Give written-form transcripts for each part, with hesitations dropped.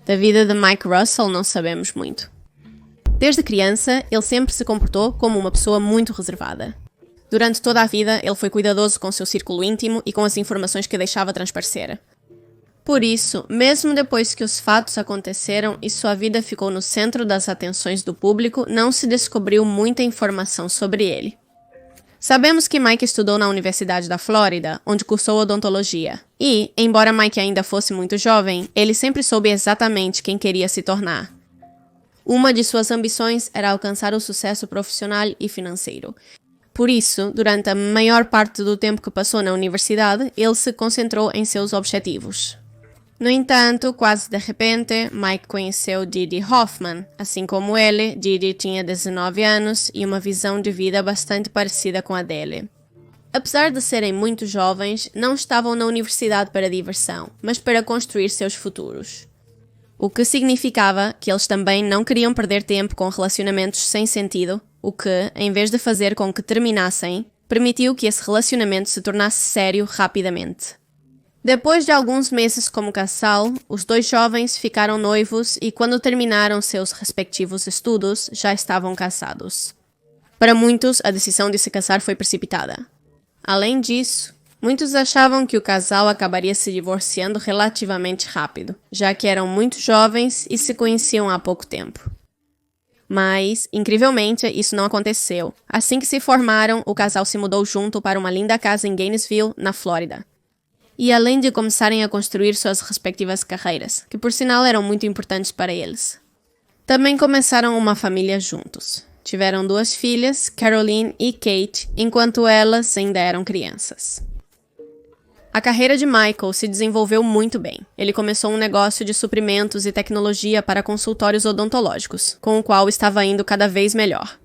Da vida de Mike Russell não sabemos muito. Desde criança, ele sempre se comportou como uma pessoa muito reservada. Durante toda a vida, ele foi cuidadoso com seu círculo íntimo e com as informações que deixava transparecer. Por isso, mesmo depois que os fatos aconteceram e sua vida ficou no centro das atenções do público, não se descobriu muita informação sobre ele. Sabemos que Mike estudou na Universidade da Flórida, onde cursou odontologia. E, embora Mike ainda fosse muito jovem, ele sempre soube exatamente quem queria se tornar. Uma de suas ambições era alcançar o sucesso profissional e financeiro. Por isso, durante a maior parte do tempo que passou na universidade, ele se concentrou em seus objetivos. No entanto, quase de repente, Mike conheceu Didi Hoffman. Assim como ele, Didi tinha 19 anos e uma visão de vida bastante parecida com a dele. Apesar de serem muito jovens, não estavam na universidade para diversão, mas para construir seus futuros. O que significava que eles também não queriam perder tempo com relacionamentos sem sentido, o que, em vez de fazer com que terminassem, permitiu que esse relacionamento se tornasse sério rapidamente. Depois de alguns meses como casal, os dois jovens ficaram noivos e quando terminaram seus respectivos estudos, já estavam casados. Para muitos, a decisão de se casar foi precipitada. Além disso, muitos achavam que o casal acabaria se divorciando relativamente rápido, já que eram muito jovens e se conheciam há pouco tempo. Mas, incrivelmente, isso não aconteceu. Assim que se formaram, o casal se mudou junto para uma linda casa em Gainesville, na Flórida. E além de começarem a construir suas respectivas carreiras, que por sinal eram muito importantes para eles. Também começaram uma família juntos. Tiveram 2 filhas, Caroline e Kate, enquanto elas ainda eram crianças. A carreira de Michael se desenvolveu muito bem. Ele começou um negócio de suprimentos e tecnologia para consultórios odontológicos, com o qual estava indo cada vez melhor.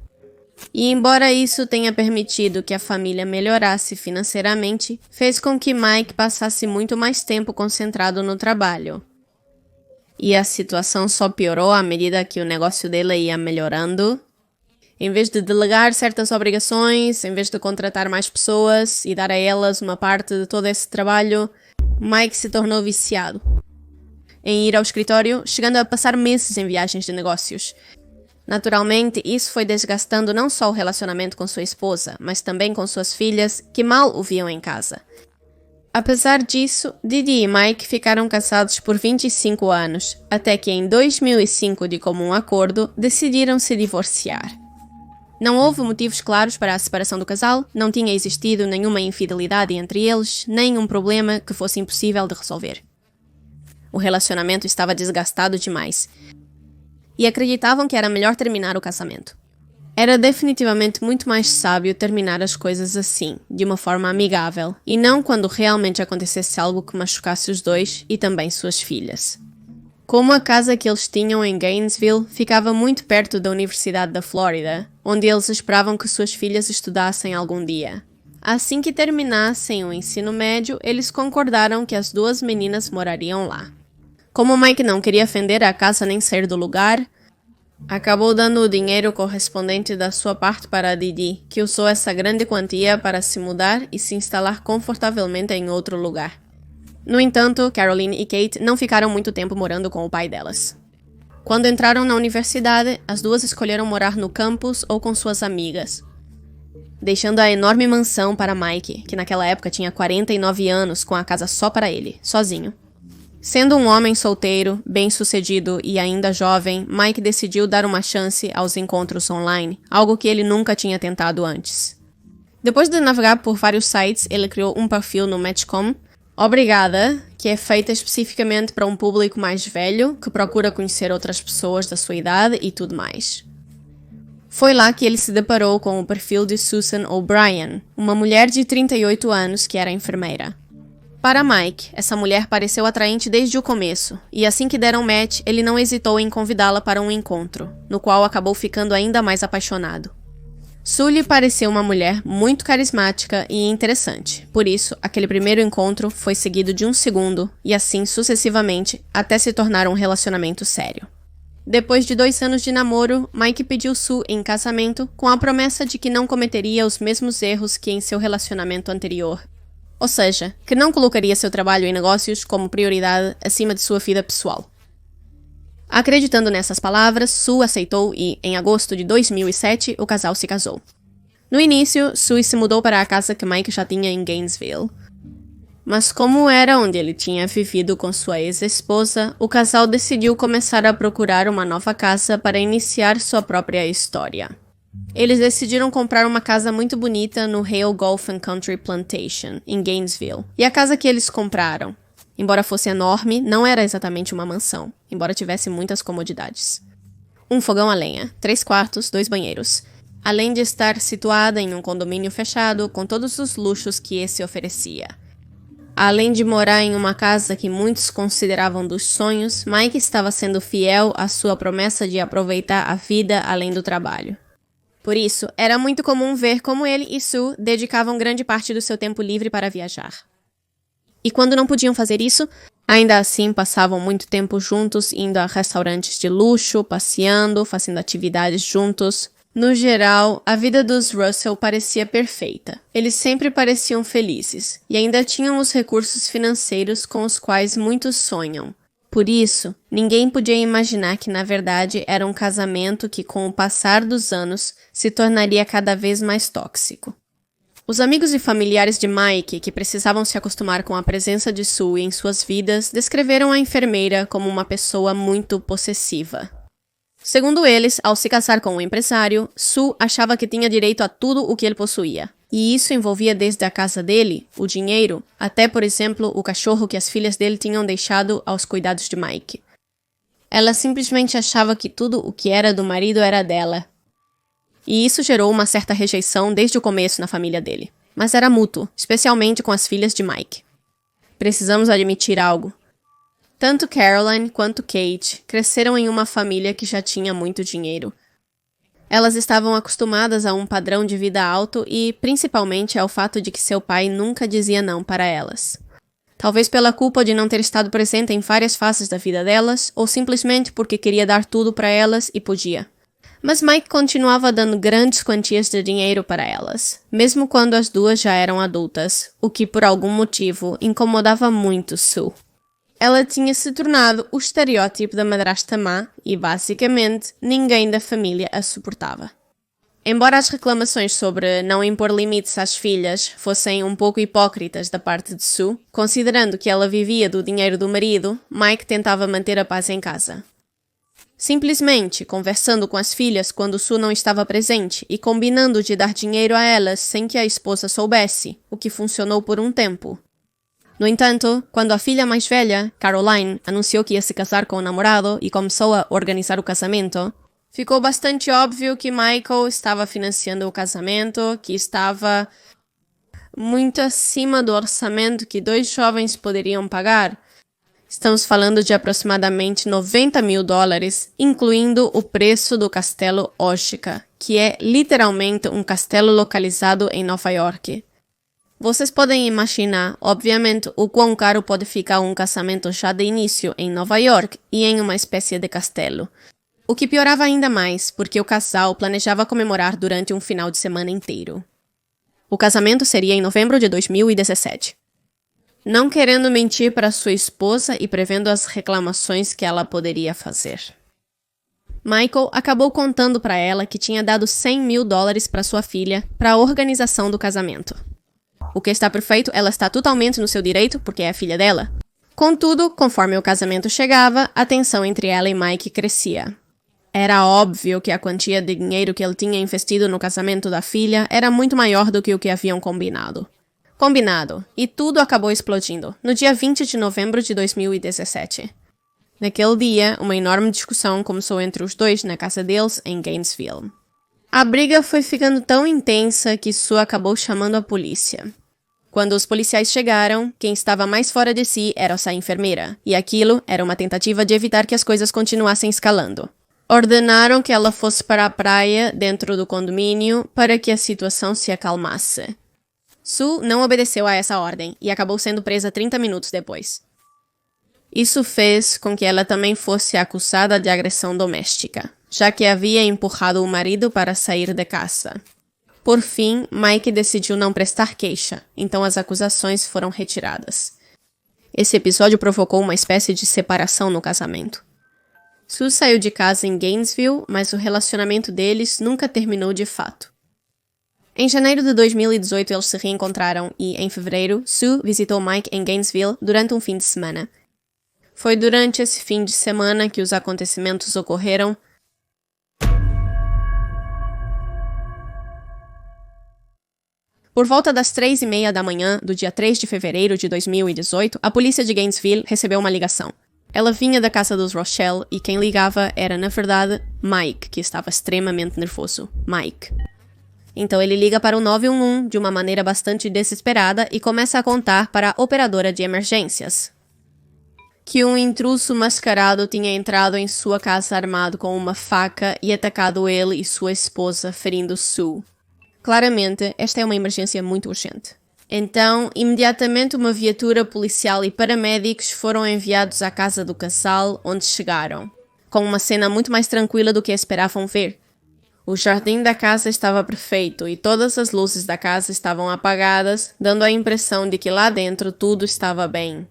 E embora isso tenha permitido que a família melhorasse financeiramente, fez com que Mike passasse muito mais tempo concentrado no trabalho. E a situação só piorou à medida que o negócio dele ia melhorando. Em vez de delegar certas obrigações, em vez de contratar mais pessoas e dar a elas uma parte de todo esse trabalho, Mike se tornou viciado em ir ao escritório, chegando a passar meses em viagens de negócios. Naturalmente, isso foi desgastando não só o relacionamento com sua esposa, mas também com suas filhas, que mal o viam em casa. Apesar disso, Didi e Mike ficaram casados por 25 anos, até que em 2005, de comum acordo, decidiram se divorciar. Não houve motivos claros para a separação do casal, não tinha existido nenhuma infidelidade entre eles, nem um problema que fosse impossível de resolver. O relacionamento estava desgastado demais. E acreditavam que era melhor terminar o casamento. Era definitivamente muito mais sábio terminar as coisas assim, de uma forma amigável, e não quando realmente acontecesse algo que machucasse os dois e também suas filhas. Como a casa que eles tinham em Gainesville ficava muito perto da Universidade da Flórida, onde eles esperavam que suas filhas estudassem algum dia. Assim que terminassem o ensino médio, eles concordaram que as 2 meninas morariam lá. Como Mike não queria vender a casa nem sair do lugar, acabou dando o dinheiro correspondente da sua parte para a Didi, que usou essa grande quantia para se mudar e se instalar confortavelmente em outro lugar. No entanto, Caroline e Kate não ficaram muito tempo morando com o pai delas. Quando entraram na universidade, as 2 escolheram morar no campus ou com suas amigas, deixando a enorme mansão para Mike, que naquela época tinha 49 anos, com a casa só para ele, sozinho. Sendo um homem solteiro, bem-sucedido e ainda jovem, Mike decidiu dar uma chance aos encontros online, algo que ele nunca tinha tentado antes. Depois de navegar por vários sites, ele criou um perfil no Match.com, Obrigada, que é feita especificamente para um público mais velho, que procura conhecer outras pessoas da sua idade e tudo mais. Foi lá que ele se deparou com o perfil de Susan O'Brien, uma mulher de 38 anos que era enfermeira. Para Mike, essa mulher pareceu atraente desde o começo, e assim que deram match, ele não hesitou em convidá-la para um encontro, no qual acabou ficando ainda mais apaixonado. Sue lhe pareceu uma mulher muito carismática e interessante, por isso, aquele primeiro encontro foi seguido de um segundo, e assim sucessivamente, até se tornar um relacionamento sério. Depois de 2 anos de namoro, Mike pediu Sue em casamento com a promessa de que não cometeria os mesmos erros que em seu relacionamento anterior. Ou seja, que não colocaria seu trabalho e negócios como prioridade acima de sua vida pessoal. Acreditando nessas palavras, Sue aceitou e, em agosto de 2007, o casal se casou. No início, Sue se mudou para a casa que Mike já tinha em Gainesville. Mas como era onde ele tinha vivido com sua ex-esposa, o casal decidiu começar a procurar uma nova casa para iniciar sua própria história. Eles decidiram comprar uma casa muito bonita no Hale Golf and Country Plantation, em Gainesville. E a casa que eles compraram, embora fosse enorme, não era exatamente uma mansão, embora tivesse muitas comodidades. Um fogão a lenha, 3 quartos, 2 banheiros, além de estar situada em um condomínio fechado com todos os luxos que esse oferecia. Além de morar em uma casa que muitos consideravam dos sonhos, Mike estava sendo fiel à sua promessa de aproveitar a vida além do trabalho. Por isso, era muito comum ver como ele e Sue dedicavam grande parte do seu tempo livre para viajar. E quando não podiam fazer isso, ainda assim passavam muito tempo juntos, indo a restaurantes de luxo, passeando, fazendo atividades juntos. No geral, a vida dos Russell parecia perfeita. Eles sempre pareciam felizes, e ainda tinham os recursos financeiros com os quais muitos sonham. Por isso, ninguém podia imaginar que na verdade era um casamento que, com o passar dos anos, se tornaria cada vez mais tóxico. Os amigos e familiares de Mike, que precisavam se acostumar com a presença de Sue em suas vidas, descreveram a enfermeira como uma pessoa muito possessiva. Segundo eles, ao se casar com um empresário, Sue achava que tinha direito a tudo o que ele possuía. E isso envolvia desde a casa dele, o dinheiro, até, por exemplo, o cachorro que as filhas dele tinham deixado aos cuidados de Mike. Ela simplesmente achava que tudo o que era do marido era dela. E isso gerou uma certa rejeição desde o começo na família dele. Mas era mútuo, especialmente com as filhas de Mike. Precisamos admitir algo. Tanto Caroline quanto Kate cresceram em uma família que já tinha muito dinheiro. Elas estavam acostumadas a um padrão de vida alto e, principalmente, ao fato de que seu pai nunca dizia não para elas. Talvez pela culpa de não ter estado presente em várias fases da vida delas, ou simplesmente porque queria dar tudo para elas e podia. Mas Mike continuava dando grandes quantias de dinheiro para elas, mesmo quando as duas já eram adultas, o que, por algum motivo, incomodava muito Sue. Ela tinha se tornado o estereótipo da madrasta má e, basicamente, ninguém da família a suportava. Embora as reclamações sobre não impor limites às filhas fossem um pouco hipócritas da parte de Sue, considerando que ela vivia do dinheiro do marido, Mike tentava manter a paz em casa. Simplesmente conversando com as filhas quando Sue não estava presente e combinando de dar dinheiro a elas sem que a esposa soubesse, o que funcionou por um tempo. No entanto, quando a filha mais velha, Caroline, anunciou que ia se casar com o namorado e começou a organizar o casamento, ficou bastante óbvio que Michael estava financiando o casamento, que estava muito acima do orçamento que 2 jovens poderiam pagar. Estamos falando de aproximadamente $90 mil, incluindo o preço do Castelo Oshika, que é literalmente um castelo localizado em Nova York. Vocês podem imaginar, obviamente, o quão caro pode ficar um casamento já de início em Nova York e em uma espécie de castelo. O que piorava ainda mais, porque o casal planejava comemorar durante um final de semana inteiro. O casamento seria em novembro de 2017. Não querendo mentir para sua esposa e prevendo as reclamações que ela poderia fazer. Michael acabou contando para ela que tinha dado $100 mil para sua filha para a organização do casamento. O que está perfeito, ela está totalmente no seu direito, porque é a filha dela. Contudo, conforme o casamento chegava, a tensão entre ela e Mike crescia. Era óbvio que a quantia de dinheiro que ele tinha investido no casamento da filha era muito maior do que o que haviam combinado. E tudo acabou explodindo, no dia 20 de novembro de 2017. Naquele dia, uma enorme discussão começou entre os dois na casa deles, em Gainesville. A briga foi ficando tão intensa que Sue acabou chamando a polícia. Quando os policiais chegaram, quem estava mais fora de si era essa enfermeira, e aquilo era uma tentativa de evitar que as coisas continuassem escalando. Ordenaram que ela fosse para a praia dentro do condomínio para que a situação se acalmasse. Sue não obedeceu a essa ordem e acabou sendo presa 30 minutos depois. Isso fez com que ela também fosse acusada de agressão doméstica, já que havia empurrado o marido para sair de casa. Por fim, Mike decidiu não prestar queixa, então as acusações foram retiradas. Esse episódio provocou uma espécie de separação no casamento. Sue saiu de casa em Gainesville, mas o relacionamento deles nunca terminou de fato. Em janeiro de 2018 eles se reencontraram e, em fevereiro, Sue visitou Mike em Gainesville durante um fim de semana. Foi durante esse fim de semana que os acontecimentos ocorreram. Por volta das 3h30 da manhã do dia 3 de fevereiro de 2018, a polícia de Gainesville recebeu uma ligação. Ela vinha da casa dos Rochelle e quem ligava era, na verdade, Mike, que estava extremamente nervoso. Mike. Então ele liga para o 911 de uma maneira bastante desesperada e começa a contar para a operadora de emergências que um intruso mascarado tinha entrado em sua casa armado com uma faca e atacado ele e sua esposa, ferindo Sue. Claramente, esta é uma emergência muito urgente. Então, imediatamente uma viatura policial e paramédicos foram enviados à casa do casal, onde chegaram, com uma cena muito mais tranquila do que esperavam ver. O jardim da casa estava perfeito e todas as luzes da casa estavam apagadas, dando a impressão de que lá dentro tudo estava bem.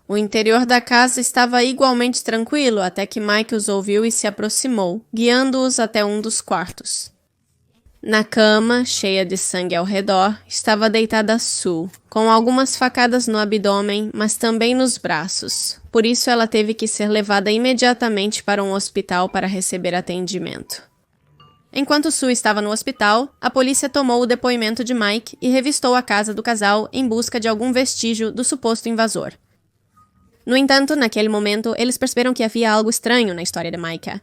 O interior da casa estava igualmente tranquilo até que Mike os ouviu e se aproximou, guiando-os até um dos quartos. Na cama, cheia de sangue ao redor, estava deitada Sue, com algumas facadas no abdômen, mas também nos braços. Por isso ela teve que ser levada imediatamente para um hospital para receber atendimento. Enquanto Sue estava no hospital, a polícia tomou o depoimento de Mike e revistou a casa do casal em busca de algum vestígio do suposto invasor. No entanto, naquele momento, eles perceberam que havia algo estranho na história de Micah.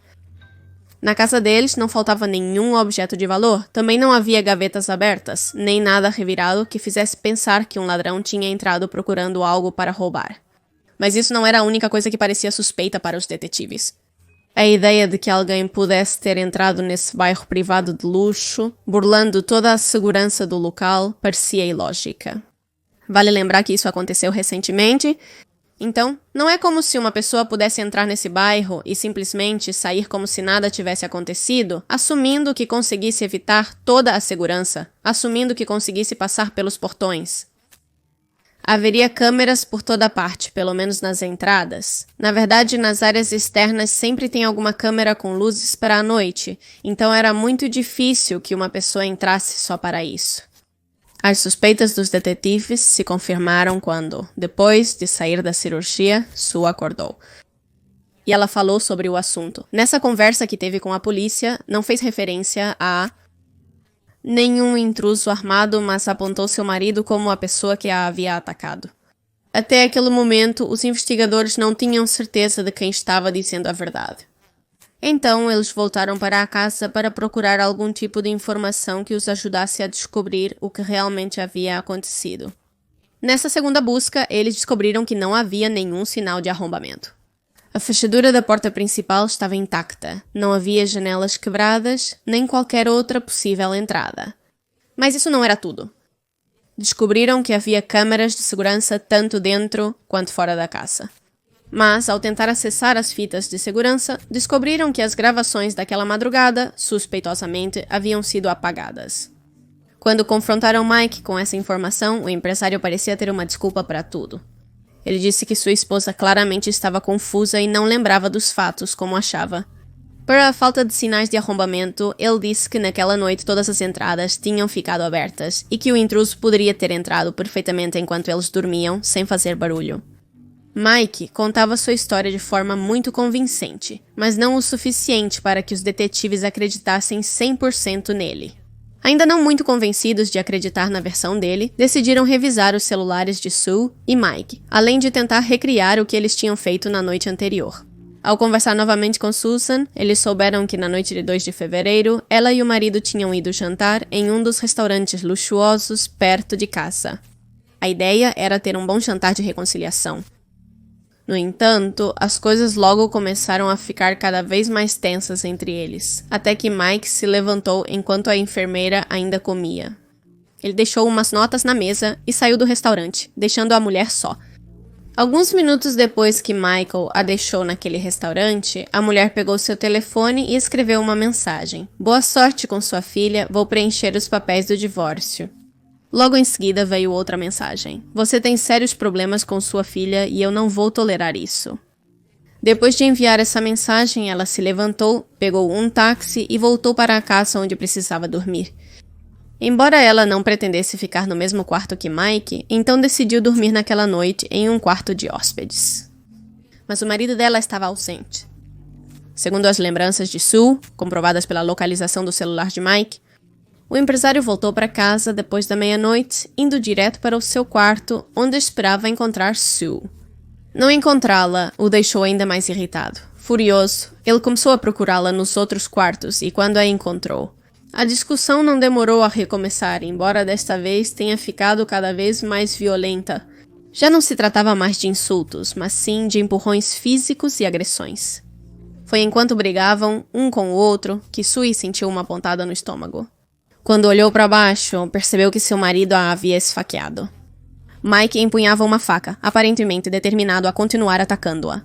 Na casa deles não faltava nenhum objeto de valor, também não havia gavetas abertas, nem nada revirado que fizesse pensar que um ladrão tinha entrado procurando algo para roubar. Mas isso não era a única coisa que parecia suspeita para os detetives. A ideia de que alguém pudesse ter entrado nesse bairro privado de luxo, burlando toda a segurança do local, parecia ilógica. Vale lembrar que isso aconteceu recentemente. Então, não é como se uma pessoa pudesse entrar nesse bairro e simplesmente sair como se nada tivesse acontecido, assumindo que conseguisse evitar toda a segurança, assumindo que conseguisse passar pelos portões. Haveria câmeras por toda parte, pelo menos nas entradas. Na verdade, nas áreas externas sempre tem alguma câmera com luzes para a noite, então era muito difícil que uma pessoa entrasse só para isso. As suspeitas dos detetives se confirmaram quando, depois de sair da cirurgia, Sue acordou. E ela falou sobre o assunto. Nessa conversa que teve com a polícia, não fez referência a nenhum intruso armado, mas apontou seu marido como a pessoa que a havia atacado. Até aquele momento, os investigadores não tinham certeza de quem estava dizendo a verdade. Então, eles voltaram para a casa para procurar algum tipo de informação que os ajudasse a descobrir o que realmente havia acontecido. Nessa segunda busca, eles descobriram que não havia nenhum sinal de arrombamento. A fechadura da porta principal estava intacta, não havia janelas quebradas, nem qualquer outra possível entrada. Mas isso não era tudo. Descobriram que havia câmaras de segurança tanto dentro quanto fora da casa. Mas, ao tentar acessar as fitas de segurança, descobriram que as gravações daquela madrugada, suspeitosamente, haviam sido apagadas. Quando confrontaram Mike com essa informação, o empresário parecia ter uma desculpa para tudo. Ele disse que sua esposa claramente estava confusa e não lembrava dos fatos como achava. Por a falta de sinais de arrombamento, ele disse que naquela noite todas as entradas tinham ficado abertas e que o intruso poderia ter entrado perfeitamente enquanto eles dormiam, sem fazer barulho. Mike contava sua história de forma muito convincente, mas não o suficiente para que os detetives acreditassem 100% nele. Ainda não muito convencidos de acreditar na versão dele, decidiram revisar os celulares de Sue e Mike, além de tentar recriar o que eles tinham feito na noite anterior. Ao conversar novamente com Susan, eles souberam que na noite de 2 de fevereiro, ela e o marido tinham ido jantar em um dos restaurantes luxuosos perto de casa. A ideia era ter um bom jantar de reconciliação. No entanto, as coisas logo começaram a ficar cada vez mais tensas entre eles, até que Mike se levantou enquanto a enfermeira ainda comia. Ele deixou umas notas na mesa e saiu do restaurante, deixando a mulher só. Alguns minutos depois que Michael a deixou naquele restaurante, a mulher pegou seu telefone e escreveu uma mensagem. "Boa sorte com sua filha, vou preencher os papéis do divórcio." Logo em seguida veio outra mensagem. "Você tem sérios problemas com sua filha e eu não vou tolerar isso." Depois de enviar essa mensagem, ela se levantou, pegou um táxi e voltou para a casa onde precisava dormir. Embora ela não pretendesse ficar no mesmo quarto que Mike, então decidiu dormir naquela noite em um quarto de hóspedes. Mas o marido dela estava ausente. Segundo as lembranças de Sue, comprovadas pela localização do celular de Mike, o empresário voltou para casa depois da meia-noite, indo direto para o seu quarto, onde esperava encontrar Sue. Não encontrá-la o deixou ainda mais irritado. Furioso, ele começou a procurá-la nos outros quartos e quando a encontrou, a discussão não demorou a recomeçar, embora desta vez tenha ficado cada vez mais violenta. Já não se tratava mais de insultos, mas sim de empurrões físicos e agressões. Foi enquanto brigavam, um com o outro, que Sue sentiu uma pontada no estômago. Quando olhou para baixo, percebeu que seu marido a havia esfaqueado. Mike empunhava uma faca, aparentemente determinado a continuar atacando-a.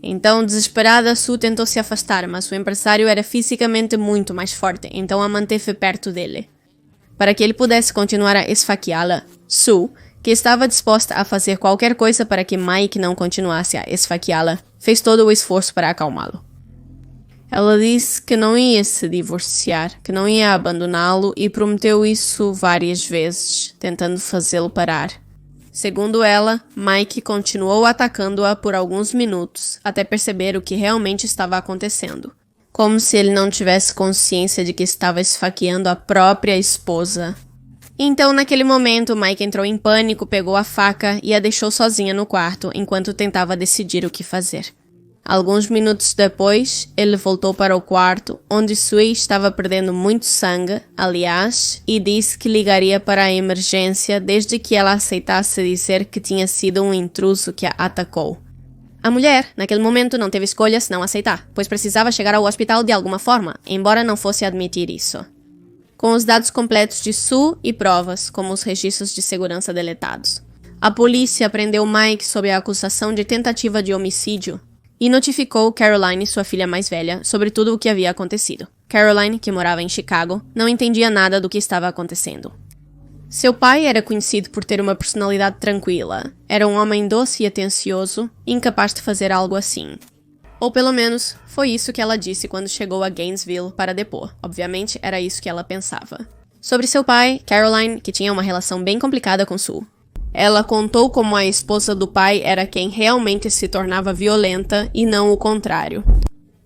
Então, desesperada, Sue tentou se afastar, mas o empresário era fisicamente muito mais forte, então a manteve perto dele. Para que ele pudesse continuar a esfaqueá-la, Sue, que estava disposta a fazer qualquer coisa para que Mike não continuasse a esfaqueá-la, fez todo o esforço para acalmá-lo. Ela disse que não ia se divorciar, que não ia abandoná-lo e prometeu isso várias vezes, tentando fazê-lo parar. Segundo ela, Mike continuou atacando-a por alguns minutos, até perceber o que realmente estava acontecendo. Como se ele não tivesse consciência de que estava esfaqueando a própria esposa. Então, naquele momento, Mike entrou em pânico, pegou a faca e a deixou sozinha no quarto, enquanto tentava decidir o que fazer. Alguns minutos depois, ele voltou para o quarto, onde Sue estava perdendo muito sangue, aliás, e disse que ligaria para a emergência desde que ela aceitasse dizer que tinha sido um intruso que a atacou. A mulher, naquele momento, não teve escolha senão aceitar, pois precisava chegar ao hospital de alguma forma, embora não fosse admitir isso. Com os dados completos de Sue e provas, como os registros de segurança deletados, a polícia prendeu Mike sob a acusação de tentativa de homicídio, e notificou Caroline, sua filha mais velha, sobre tudo o que havia acontecido. Caroline, que morava em Chicago, não entendia nada do que estava acontecendo. Seu pai era conhecido por ter uma personalidade tranquila. Era um homem doce e atencioso, incapaz de fazer algo assim. Ou pelo menos, foi isso que ela disse quando chegou a Gainesville para depor. Obviamente, era isso que ela pensava. Sobre seu pai, Caroline, que tinha uma relação bem complicada com Sue. Ela contou como a esposa do pai era quem realmente se tornava violenta e não o contrário.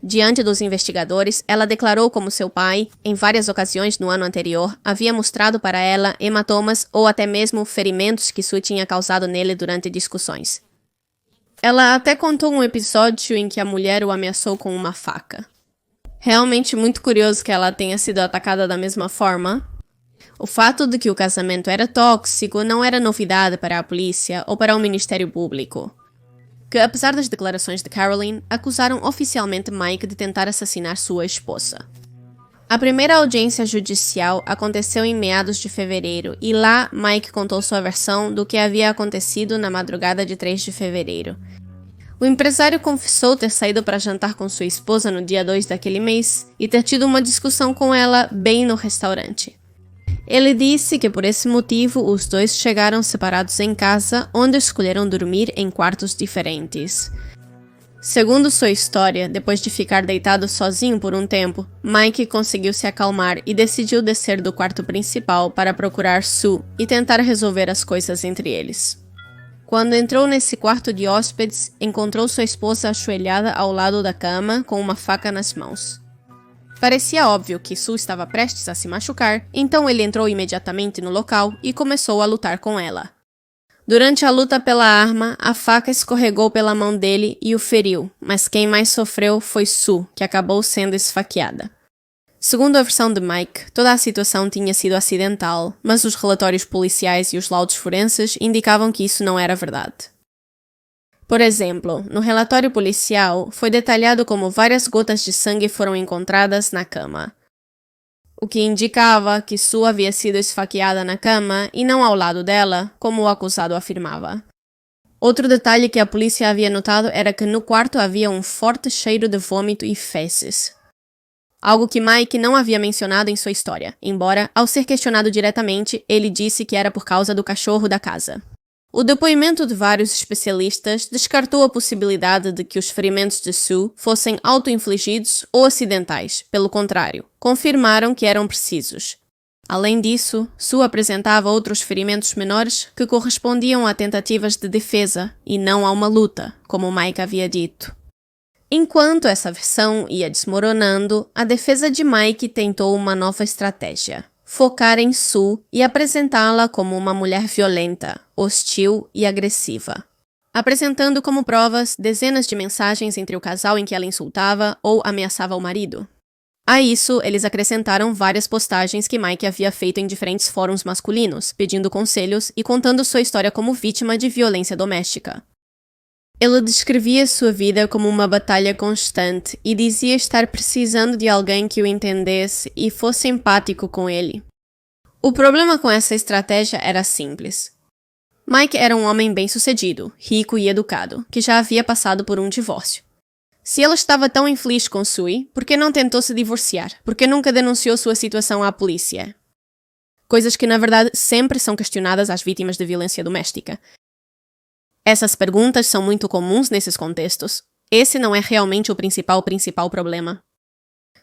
Diante dos investigadores, ela declarou como seu pai, em várias ocasiões no ano anterior, havia mostrado para ela hematomas ou até mesmo ferimentos que Sue tinha causado nele durante discussões. Ela até contou um episódio em que a mulher o ameaçou com uma faca. Realmente muito curioso que ela tenha sido atacada da mesma forma. O fato de que o casamento era tóxico não era novidade para a polícia ou para o Ministério Público, que, apesar das declarações de Caroline, acusaram oficialmente Mike de tentar assassinar sua esposa. A primeira audiência judicial aconteceu em meados de fevereiro e lá Mike contou sua versão do que havia acontecido na madrugada de 3 de fevereiro. O empresário confessou ter saído para jantar com sua esposa no dia 2 daquele mês e ter tido uma discussão com ela bem no restaurante. Ele disse que por esse motivo os dois chegaram separados em casa, onde escolheram dormir em quartos diferentes. Segundo sua história, depois de ficar deitado sozinho por um tempo, Mike conseguiu se acalmar e decidiu descer do quarto principal para procurar Sue e tentar resolver as coisas entre eles. Quando entrou nesse quarto de hóspedes, encontrou sua esposa ajoelhada ao lado da cama com uma faca nas mãos. Parecia óbvio que Sue estava prestes a se machucar, então ele entrou imediatamente no local e começou a lutar com ela. Durante a luta pela arma, a faca escorregou pela mão dele e o feriu, mas quem mais sofreu foi Sue, que acabou sendo esfaqueada. Segundo a versão de Mike, toda a situação tinha sido acidental, mas os relatórios policiais e os laudos forenses indicavam que isso não era verdade. Por exemplo, no relatório policial, foi detalhado como várias gotas de sangue foram encontradas na cama, o que indicava que Sue havia sido esfaqueada na cama e não ao lado dela, como o acusado afirmava. Outro detalhe que a polícia havia notado era que no quarto havia um forte cheiro de vômito e fezes. Algo que Mike não havia mencionado em sua história, embora, ao ser questionado diretamente, ele disse que era por causa do cachorro da casa. O depoimento de vários especialistas descartou a possibilidade de que os ferimentos de Sue fossem auto-infligidos ou acidentais. Pelo contrário, confirmaram que eram precisos. Além disso, Sue apresentava outros ferimentos menores que correspondiam a tentativas de defesa e não a uma luta, como Mike havia dito. Enquanto essa versão ia desmoronando, a defesa de Mike tentou uma nova estratégia: focar em Sue e apresentá-la como uma mulher violenta, hostil e agressiva, apresentando como provas dezenas de mensagens entre o casal em que ela insultava ou ameaçava o marido. A isso, eles acrescentaram várias postagens que Mike havia feito em diferentes fóruns masculinos, pedindo conselhos e contando sua história como vítima de violência doméstica. Ele descrevia sua vida como uma batalha constante e dizia estar precisando de alguém que o entendesse e fosse empático com ele. O problema com essa estratégia era simples. Mike era um homem bem-sucedido, rico e educado, que já havia passado por um divórcio. Se ela estava tão infeliz com Sue, por que não tentou se divorciar? Por que nunca denunciou sua situação à polícia? Coisas que, na verdade, sempre são questionadas às vítimas de violência doméstica. Essas perguntas são muito comuns nesses contextos. Esse não é realmente o principal problema.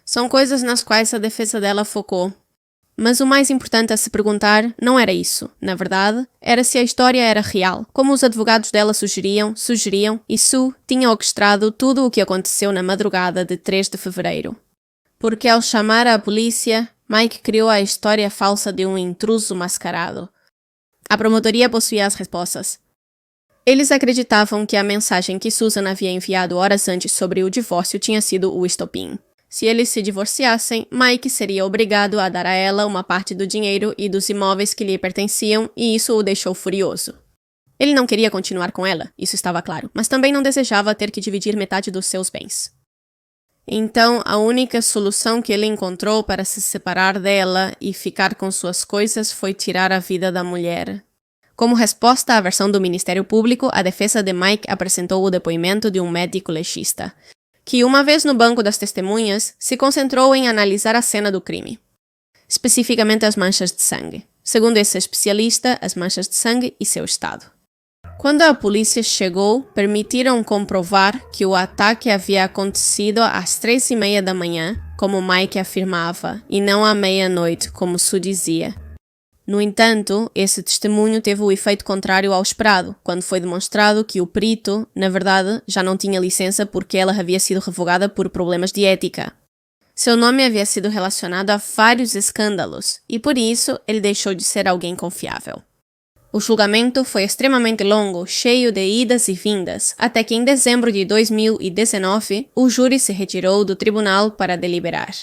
São coisas nas quais a defesa dela focou. Mas o mais importante a se perguntar não era isso. Na verdade, era se a história era real, como os advogados dela sugeriam, e Sue tinha orquestrado tudo o que aconteceu na madrugada de 3 de fevereiro. Porque ao chamar a polícia, Mike criou a história falsa de um intruso mascarado. A promotoria possuía as respostas. Eles acreditavam que a mensagem que Susan havia enviado horas antes sobre o divórcio tinha sido o estopim. Se eles se divorciassem, Mike seria obrigado a dar a ela uma parte do dinheiro e dos imóveis que lhe pertenciam, e isso o deixou furioso. Ele não queria continuar com ela, isso estava claro, mas também não desejava ter que dividir metade dos seus bens. Então, a única solução que ele encontrou para se separar dela e ficar com suas coisas foi tirar a vida da mulher. Como resposta à versão do Ministério Público, a defesa de Mike apresentou o depoimento de um médico legista, que, uma vez no banco das testemunhas, se concentrou em analisar a cena do crime, especificamente as manchas de sangue. Segundo esse especialista, as manchas de sangue e seu estado. Quando a polícia chegou, permitiram comprovar que o ataque havia acontecido às 3:30 da manhã, como Mike afirmava, e não à meia-noite, como Sue dizia. No entanto, esse testemunho teve o efeito contrário ao esperado, quando foi demonstrado que o perito, na verdade, já não tinha licença porque ela havia sido revogada por problemas de ética. Seu nome havia sido relacionado a vários escândalos, e por isso ele deixou de ser alguém confiável. O julgamento foi extremamente longo, cheio de idas e vindas, até que em dezembro de 2019, o júri se retirou do tribunal para deliberar.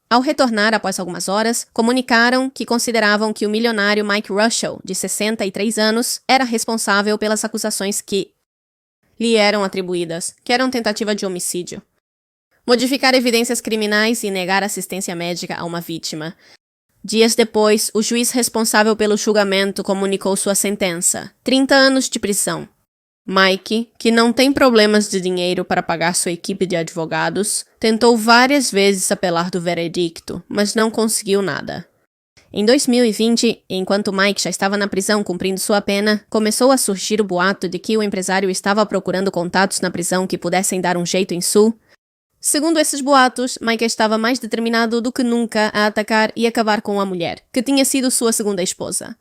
Ao retornar após algumas horas, comunicaram que consideravam que o milionário Mike Russell, de 63 anos, era responsável pelas acusações que lhe eram atribuídas, que eram tentativa de homicídio, modificar evidências criminais e negar assistência médica a uma vítima. Dias depois, o juiz responsável pelo julgamento comunicou sua sentença: 30 anos de prisão. Mike, que não tem problemas de dinheiro para pagar sua equipe de advogados, tentou várias vezes apelar do veredicto, mas não conseguiu nada. Em 2020, enquanto Mike já estava na prisão cumprindo sua pena, começou a surgir o boato de que o empresário estava procurando contatos na prisão que pudessem dar um jeito em Sue. Segundo esses boatos, Mike estava mais determinado do que nunca a atacar e acabar com a mulher, que tinha sido sua segunda esposa.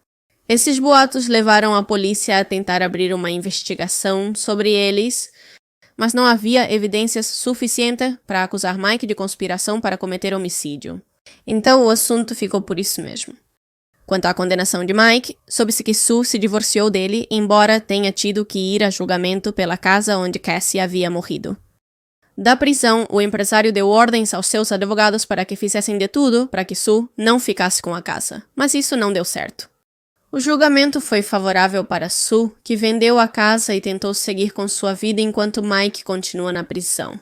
Esses boatos levaram a polícia a tentar abrir uma investigação sobre eles, mas não havia evidências suficientes para acusar Mike de conspiração para cometer homicídio. Então o assunto ficou por isso mesmo. Quanto à condenação de Mike, soube-se que Sue se divorciou dele, embora tenha tido que ir a julgamento pela casa onde Cassie havia morrido. Da prisão, o empresário deu ordens aos seus advogados para que fizessem de tudo para que Sue não ficasse com a casa, mas isso não deu certo. O julgamento foi favorável para Sue, que vendeu a casa e tentou seguir com sua vida enquanto Mike continua na prisão.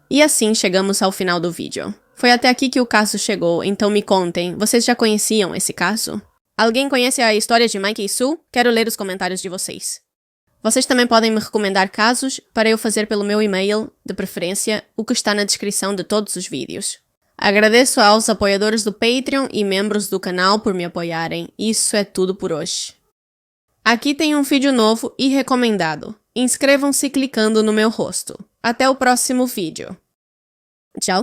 E assim chegamos ao final do vídeo. Foi até aqui que o caso chegou, então me contem, vocês já conheciam esse caso? Alguém conhece a história de Mike e Sue? Quero ler os comentários de vocês. Vocês também podem me recomendar casos para eu fazer pelo meu e-mail, de preferência, o que está na descrição de todos os vídeos. Agradeço aos apoiadores do Patreon e membros do canal por me apoiarem. Isso é tudo por hoje. Aqui tem um vídeo novo e recomendado. Inscrevam-se clicando no meu rosto. Até o próximo vídeo. Tchau!